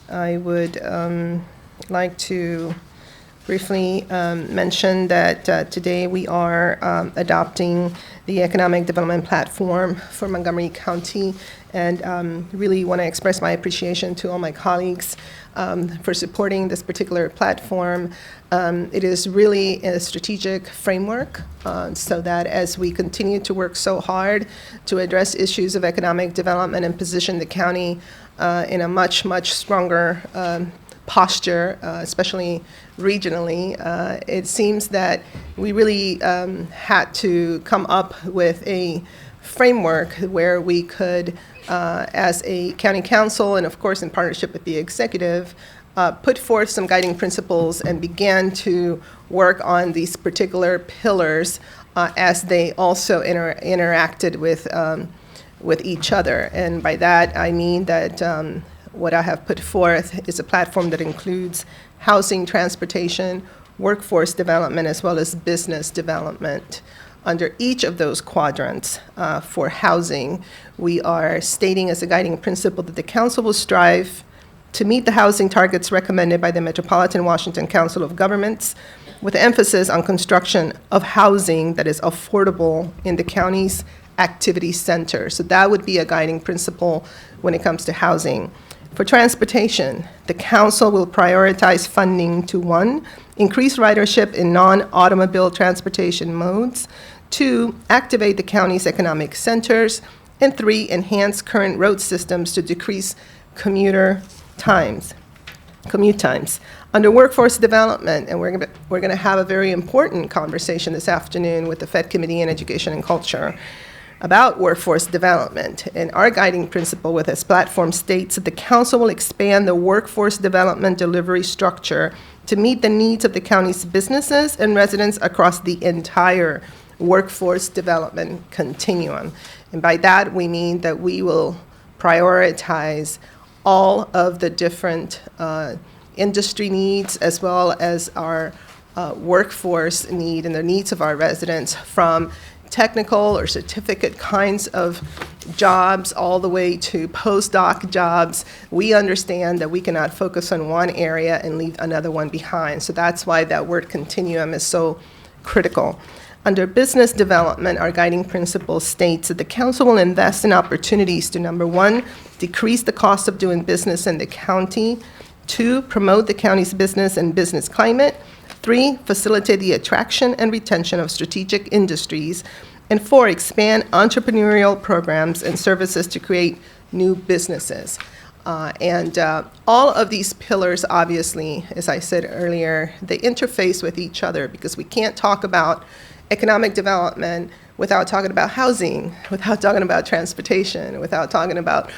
I would like to briefly mention that today we are adopting the Economic Development Platform for Montgomery County, and really want to express my appreciation to all my colleagues for supporting this particular platform. It is really a strategic framework so that as we continue to work so hard to address issues of economic development and position the county in a much, much stronger posture, especially regionally, it seems that we really had to come up with a framework where we could, as a county council and of course in partnership with the executive, put forth some guiding principles and began to work on these particular pillars as they also interacted with each other. And by that I mean that what I have put forth is a platform that includes housing, transportation, workforce development, as well as business development. Under each of those quadrants for housing, we are stating as a guiding principle that the council will strive to meet the housing targets recommended by the Metropolitan Washington Council of Governments, with emphasis on construction of housing that is affordable in the county's activity center. So that would be a guiding principle when it comes to housing. For transportation, the council will prioritize funding to 1, increase ridership in non-automobile transportation modes, 2, activate the county's economic centers, and 3, enhance current road systems to decrease commute times. Under workforce development, and we're going to have a very important conversation this afternoon with the Fed Committee on Education and Culture about workforce development. And our guiding principle with this platform states that the council will expand the workforce development delivery structure to meet the needs of the county's businesses and residents across the entire workforce development continuum. And by that we mean that we will prioritize all of the different industry needs as well as our workforce need and the needs of our residents, from technical or certificate kinds of jobs all the way to postdoc jobs. We understand that we cannot focus on one area and leave another one behind. So that's why that word continuum is so critical. Under business development, our guiding principle states that the council will invest in opportunities to, number 1, decrease the cost of doing business in the county, 2, promote the county's business and business climate, 3, facilitate the attraction and retention of strategic industries, and 4, expand entrepreneurial programs and services to create new businesses. All of these pillars, obviously, as I said earlier, they interface with each other, because we can't talk about economic development without talking about housing, without talking about transportation, without talking about,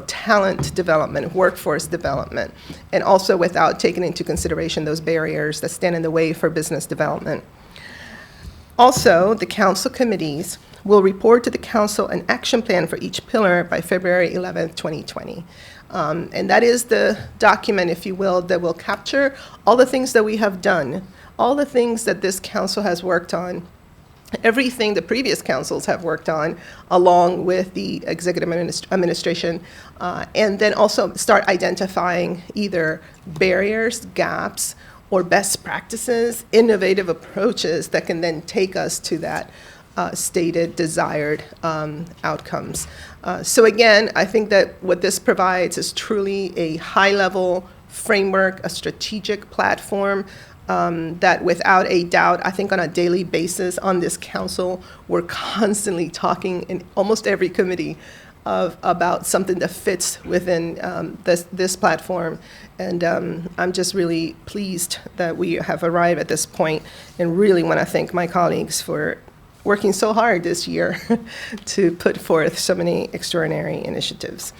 talent development, workforce development, and also without taking into consideration those barriers that stand in the way for business development. Also, the council committees will report to the council an action plan for each pillar by February 11th, 2020. And that is the document, if you will, that will capture all the things that we have done, all the things that this council has worked on, everything the previous councils have worked on, along with the executive administration, and then also start identifying either barriers, gaps, or best practices, innovative approaches that can then take us to that stated desired outcomes. So again, I think that what this provides is truly a high-level framework, a strategic platform that without a doubt, I think on a daily basis on this council, we're constantly talking in almost every committee about something that fits within this platform. And I'm just really pleased that we have arrived at this point, and really want to thank my colleagues for working so hard this year to put forth so many extraordinary initiatives.